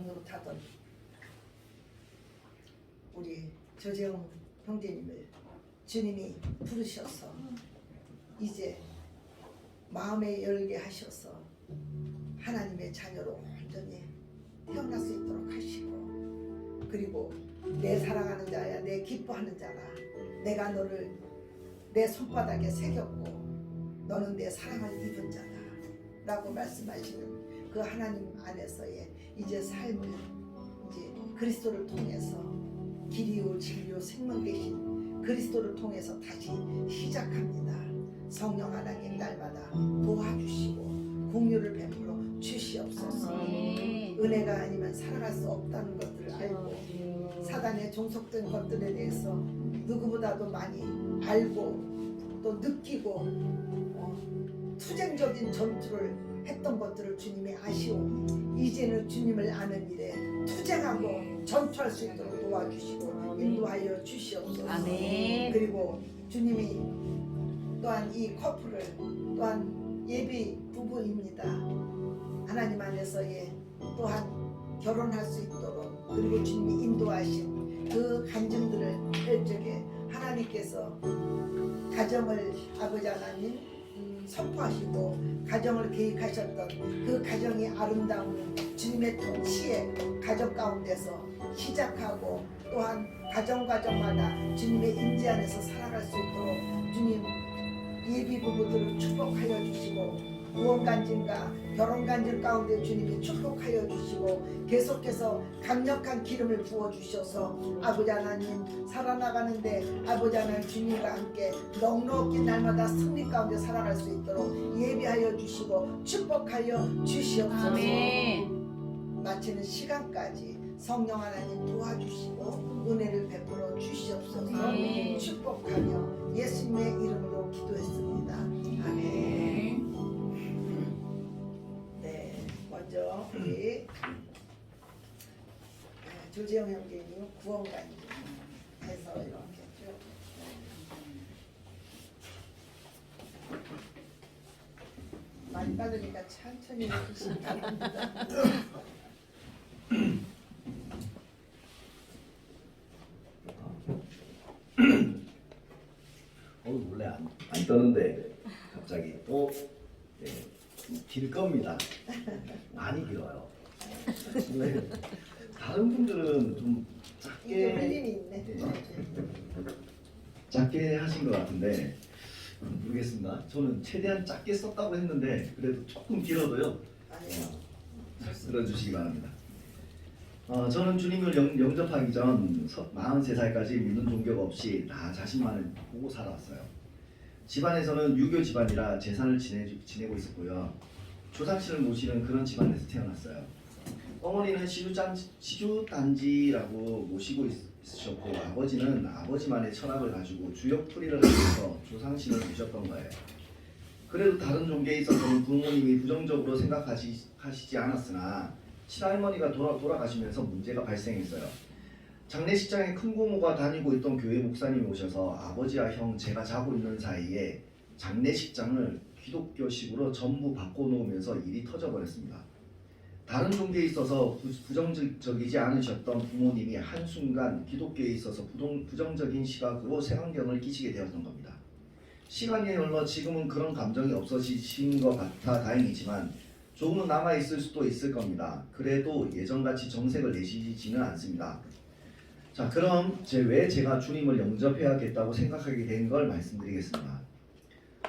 노릇하던 우리 조재영 형제님을 주님이 부르셔서 이제 마음에 열게 하셔서 하나님의 자녀로 온전히 태어날 수 있도록 하시고, 그리고 내 사랑하는 자야, 내 기뻐하는 자라, 내가 너를 내 손바닥에 새겼고 너는 내 사랑을 입은 자다 라고 말씀하시는 그 하나님 안에서의 이제 삶을 이제 그리스도를 통해서 길이요 진리요 생명 되신 그리스도를 통해서 다시 시작합니다. 성령 하나님 날마다 도와주시고 긍휼을 베풀어 주시옵소서. 은혜가 아니면 살아갈 수 없다는 것들을 알고 사단에 종속된 것들에 대해서 누구보다도 많이 알고 또 느끼고 투쟁적인 전투를 했던 것들을 주님이 아시오니 이제는 주님을 아는 일에 투쟁하고 전투할 수 있도록 도와주시고 인도하여 주시옵소서. 아멘. 그리고 주님이 또한 이 커플을 또한 예비 부부입니다. 하나님 안에서의 또한 결혼할 수 있도록, 그리고 주님이 인도하신 그 간증들을 펼쳐게 하나님께서 가정을 아버지 하나님 선포하시고 가정을 계획하셨던 그 가정이 아름다운 주님의 통치의 가정 가운데서 시작하고 또한 가정마다 주님의 임재 안에서 살아갈 수 있도록 주님 예비 부부들을 축복하여 주시고 구원간증과 결혼간증 가운데 주님이 축복하여 주시고 계속해서 강력한 기름을 부어주셔서 아버지 하나님 살아나가는데 아버지 하나님 주님과 함께 넉넉히 날마다 승리 가운데 살아갈 수 있도록 예비하여 주시고 축복하여 주시옵소서. 아멘. 마치는 시간까지 성령 하나님 도와주시고 은혜를 베풀어 주시옵소서. 아멘. 축복하며 예수님의 이름으로 기도했습니다. 아멘. 네, 먼저 우리 조재영 형제님 구원관님 해서 이렇게 쭉 많이 받으니까 천천히 해주시기 바랍니다. 원래 안 떠는데 갑자기 또 길 겁니다. 많이 길어요. 원래 다른 분들은 좀 이게 흘림이 있네. 작게 하신 것 같은데 모르겠습니다. 저는 최대한 작게 썼다고 했는데 그래도 조금 길어도요. 아니요. 들어주시기 바랍니다. 저는 주님을 영접하기 전 43살까지 믿는 종교가 없이 나 자신만을 보고 살아왔어요. 집안에서는 유교 집안이라 재산을 지내고 있었고요. 조상신을 모시는 그런 집안에서 태어났어요. 어머니는 시주단지라고 모시고 있으셨고 아버지는 아버지만의 철학을 가지고 주역풀이를 하면서 조상신을 모셨던 거예요. 그래도 다른 종교에 있어서는 부모님이 부정적으로 생각하시지 않았으나 친할머니가 돌아가시면서 문제가 발생했어요. 장례식장에 큰 고모가 다니고 있던 교회 목사님이 오셔서 아버지와 형 제가 자고 있는 사이에 장례식장을 기독교식으로 전부 바꿔놓으면서 일이 터져버렸습니다. 다른 종교에 있어서 부정적이지 않으셨던 부모님이 한순간 기독교에 있어서 부정적인 시각으로 색안경을 끼시게 되었던 겁니다. 시간이 흘러 지금은 그런 감정이 없어지신 것 같아 다행이지만 조금은 남아있을 수도 있을 겁니다. 그래도 예전같이 정색을 내시지는 않습니다. 자, 그럼 왜 제가 주님을 영접해야겠다고 생각하게 된 걸 말씀드리겠습니다.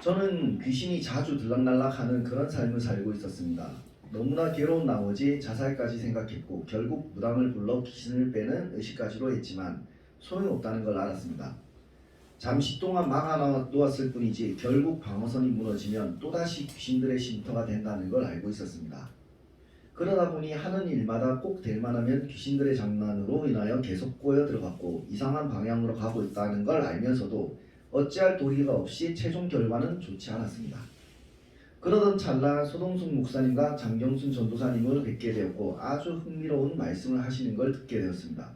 저는 귀신이 자주 들락날락하는 그런 삶을 살고 있었습니다. 너무나 괴로운 나머지 자살까지 생각했고 결국 무당을 불러 귀신을 빼는 의식까지로 했지만 소용없다는 걸 알았습니다. 잠시 동안 막아놓았을 뿐이지 결국 방어선이 무너지면 또다시 귀신들의 쉼터가 된다는 걸 알고 있었습니다. 그러다 보니 하는 일마다 꼭 될 만하면 귀신들의 장난으로 인하여 계속 꼬여 들어갔고 이상한 방향으로 가고 있다는 걸 알면서도 어찌할 도리가 없이 최종 결과는 좋지 않았습니다. 그러던 찰나 소동숙 목사님과 장경순 전도사님을 뵙게 되었고 아주 흥미로운 말씀을 하시는 걸 듣게 되었습니다.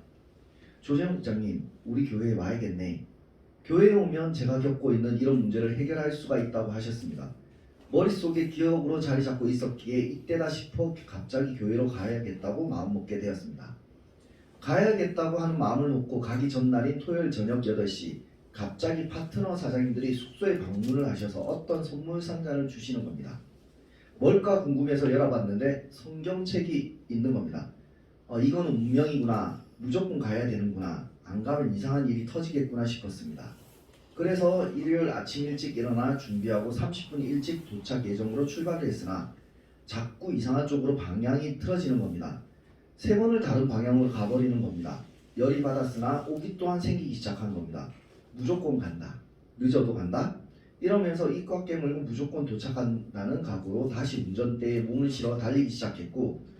조재영 목장님, 우리 교회에 와야겠네. 교회에 오면 제가 겪고 있는 이런 문제를 해결할 수가 있다고 하셨습니다. 머릿속에 기억으로 자리 잡고 있었기에 이때다 싶어 갑자기 교회로 가야겠다고 마음먹게 되었습니다. 가야겠다고 하는 마음을 먹고 가기 전날인 토요일 저녁 8시 갑자기 파트너 사장님들이 숙소에 방문을 하셔서 어떤 선물 상자를 주시는 겁니다. 뭘까 궁금해서 열어봤는데 성경책이 있는 겁니다. 이거는 운명이구나. 무조건 가야 되는구나. 안 가면 이상한 일이 터지겠구나 싶었습니다. 그래서 일요일 아침 일찍 일어나 준비하고 30분 일찍 도착 예정으로 출발을 했으나 자꾸 이상한 쪽으로 방향이 틀어지는 겁니다. 3번을 다른 방향으로 가버리는 겁니다. 열이 받았으나 오기 또한 생기기 시작한 겁니다. 무조건 간다. 늦어도 간다. 이러면서 입 꽉 깨물고 무조건 도착한다는 각오로 다시 운전대에 몸을 실어 달리기 시작했고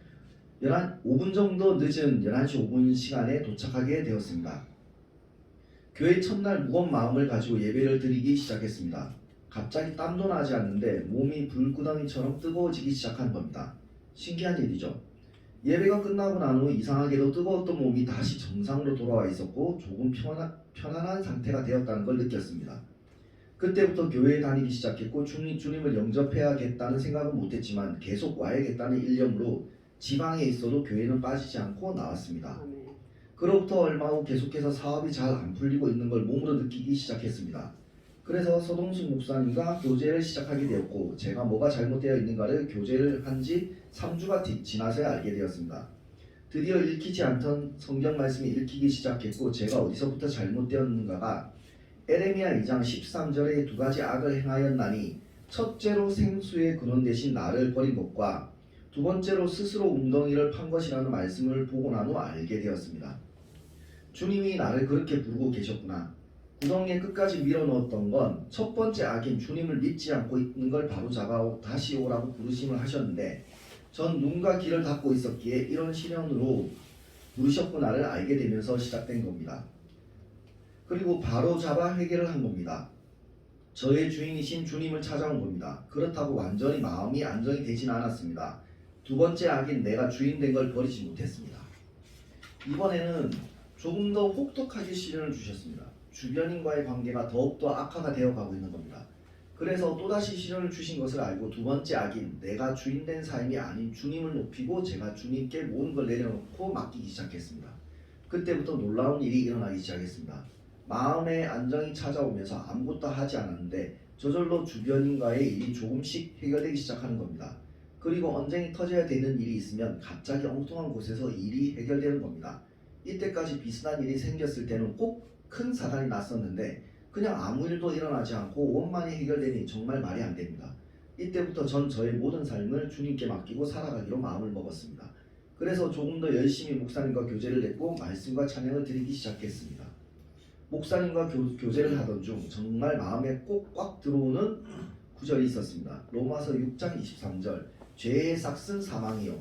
5분 정도 늦은 11시 5분 시간에 도착하게 되었습니다. 교회 첫날 무거운 마음을 가지고 예배를 드리기 시작했습니다. 갑자기 땀도 나지 않는데 몸이 불구덩이처럼 뜨거워지기 시작한 겁니다. 신기한 일이죠. 예배가 끝나고 난 후 이상하게도 뜨거웠던 몸이 다시 정상으로 돌아와 있었고 조금 편안한 상태가 되었다는 걸 느꼈습니다. 그때부터 교회에 다니기 시작했고 주님을 영접해야겠다는 생각은 못했지만 계속 와야겠다는 일념으로 지방에 있어도 교회는 빠지지 않고 나왔습니다. 그로부터 얼마 후 계속해서 사업이 잘 안 풀리고 있는 걸 몸으로 느끼기 시작했습니다. 그래서 서동수 목사님과 교제를 시작하게 되었고 제가 뭐가 잘못되어 있는가를 교제를 한 지 3주가 지나서야 알게 되었습니다. 드디어 읽히지 않던 성경 말씀이 읽히기 시작했고 제가 어디서부터 잘못되었는가가 에레미야 2장 13절에 2가지 악을 행하였나니 첫째로 생수의 근원 대신 나를 버린 것과 두 번째로 스스로 웅덩이를 판 것이라는 말씀을 보고 난 후 알게 되었습니다. 주님이 나를 그렇게 부르고 계셨구나. 구덩이에 끝까지 밀어넣었던 건 첫 번째 악인 주님을 믿지 않고 있는 걸 바로잡아 다시 오라고 부르심을 하셨는데 전 눈과 귀를 닫고 있었기에 이런 시련으로 부르셨구나를 알게 되면서 시작된 겁니다. 그리고 바로잡아 회개를 한 겁니다. 저의 주인이신 주님을 찾아온 겁니다. 그렇다고 완전히 마음이 안정이 되진 않았습니다. 두 번째 악인 내가 주인 된 걸 버리지 못했습니다. 이번에는 조금 더 혹독하게 시련을 주셨습니다. 주변인과의 관계가 더욱더 악화가 되어가고 있는 겁니다. 그래서 또다시 시련을 주신 것을 알고 두 번째 악인 내가 주인 된 삶이 아닌 주님을 높이고 제가 주님께 모든 걸 내려놓고 맡기기 시작했습니다. 그때부터 놀라운 일이 일어나기 시작했습니다. 마음의 안정이 찾아오면서 아무것도 하지 않았는데 저절로 주변인과의 일이 조금씩 해결되기 시작하는 겁니다. 그리고 언쟁이 터져야 되는 일이 있으면 갑자기 엉뚱한 곳에서 일이 해결되는 겁니다. 이때까지 비슷한 일이 생겼을 때는 꼭 큰 사단이 났었는데 그냥 아무 일도 일어나지 않고 원만히 해결되니 정말 말이 안 됩니다. 이때부터 전 저의 모든 삶을 주님께 맡기고 살아가기로 마음을 먹었습니다. 그래서 조금 더 열심히 목사님과 교제를 했고 말씀과 찬양을 드리기 시작했습니다. 목사님과 교제를 하던 중 정말 마음에 꼭 꽉 들어오는 구절이 있었습니다. 로마서 6장 23절 죄의 삭은 사망이요.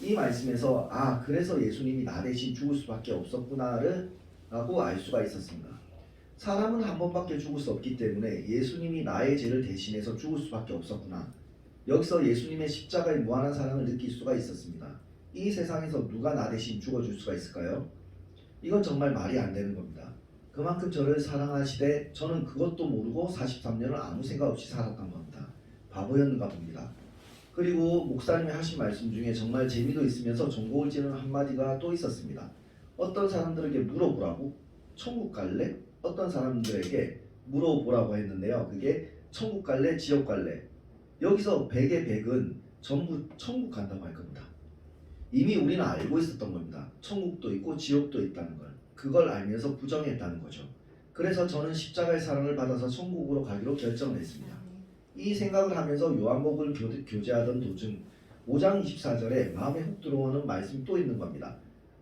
이 말씀에서 그래서 예수님이 나 대신 죽을 수밖에 없었구나를 라고 알 수가 있었습니다. 사람은 한 번밖에 죽을 수 없기 때문에 예수님이 나의 죄를 대신해서 죽을 수밖에 없었구나. 여기서 예수님의 십자가의 무한한 사랑을 느낄 수가 있었습니다. 이 세상에서 누가 나 대신 죽어줄 수가 있을까요? 이건 정말 말이 안 되는 겁니다. 그만큼 저를 사랑하시되 저는 그것도 모르고 43년을 아무 생각 없이 살았던 겁니다. 바보였는가 봅니다. 그리고 목사님이 하신 말씀 중에 정말 재미도 있으면서 전곡을 찌르는 한마디가 또 있었습니다. 어떤 사람들에게 물어보라고? 천국 갈래? 어떤 사람들에게 물어보라고 했는데요. 그게 천국 갈래? 지옥 갈래? 여기서 100의 100은 전부 천국 간다고 할 겁니다. 이미 우리는 알고 있었던 겁니다. 천국도 있고 지옥도 있다는 걸. 그걸 알면서 부정했다는 거죠. 그래서 저는 십자가의 사랑을 받아서 천국으로 가기로 결정을 했습니다. 이 생각을 하면서 요한복음을 교제하던 도중 5장 24절에 마음에 훅 들어오는 말씀이 또 있는 겁니다.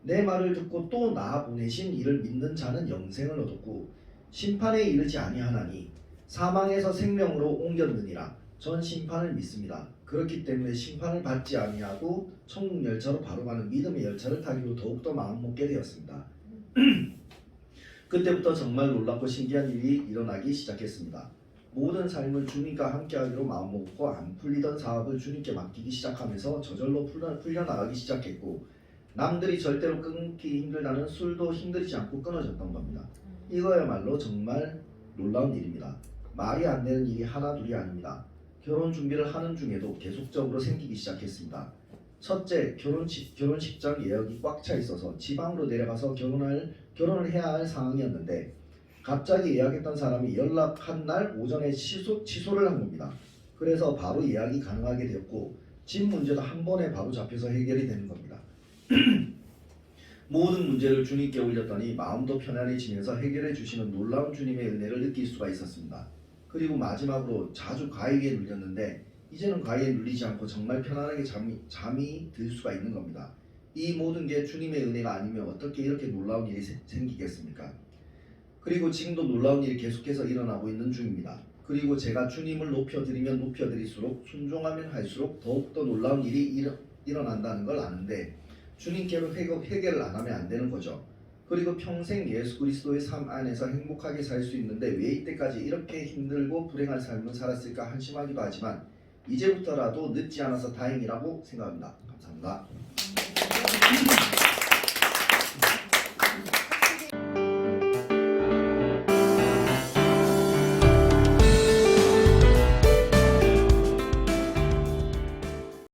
내 말을 듣고 또 나 보내신 이를 믿는 자는 영생을 얻었고 심판에 이르지 아니하나니 사망에서 생명으로 옮겼느니라. 전 심판을 믿습니다. 그렇기 때문에 심판을 받지 아니하고 천국 열차로 바로 가는 믿음의 열차를 타기로 더욱더 마음먹게 되었습니다. 그때부터 정말 놀랍고 신기한 일이 일어나기 시작했습니다. 모든 삶을 주님과 함께하기로 마음먹고 안 풀리던 사업을 주님께 맡기기 시작하면서 저절로 풀려나가기 시작했고 남들이 절대로 끊기 힘들다는 술도 힘들지 않고 끊어졌던 겁니다. 이거야말로 정말 놀라운 일입니다. 말이 안 되는 일이 하나 둘이 아닙니다. 결혼 준비를 하는 중에도 계속적으로 생기기 시작했습니다. 첫째, 결혼식장 예약이 꽉 차 있어서 지방으로 내려가서 결혼을 해야 할 상황이었는데 갑자기 예약했던 사람이 연락한 날 오전에 취소를 한 겁니다. 그래서 바로 예약이 가능하게 되었고 집 문제도 한 번에 바로 잡혀서 해결이 되는 겁니다. 모든 문제를 주님께 올렸더니 마음도 편안해지면서 해결해 주시는 놀라운 주님의 은혜를 느낄 수가 있었습니다. 그리고 마지막으로 자주 과잉에 눌렸는데 이제는 과잉에 눌리지 않고 정말 편안하게 잠이 들 수가 있는 겁니다. 이 모든 게 주님의 은혜가 아니면 어떻게 이렇게 놀라운 일이 생기겠습니까? 그리고 지금도 놀라운 일이 계속해서 일어나고 있는 중입니다. 그리고 제가 주님을 높여드리면 높여드릴수록 순종하면 할수록 더욱더 놀라운 일이 일어난다는 걸 아는데 주님께로 해결을 안 하면 안 되는 거죠. 그리고 평생 예수 그리스도의 삶 안에서 행복하게 살 수 있는데 왜 이때까지 이렇게 힘들고 불행한 삶을 살았을까 한심하기도 하지만 이제부터라도 늦지 않아서 다행이라고 생각합니다. 감사합니다.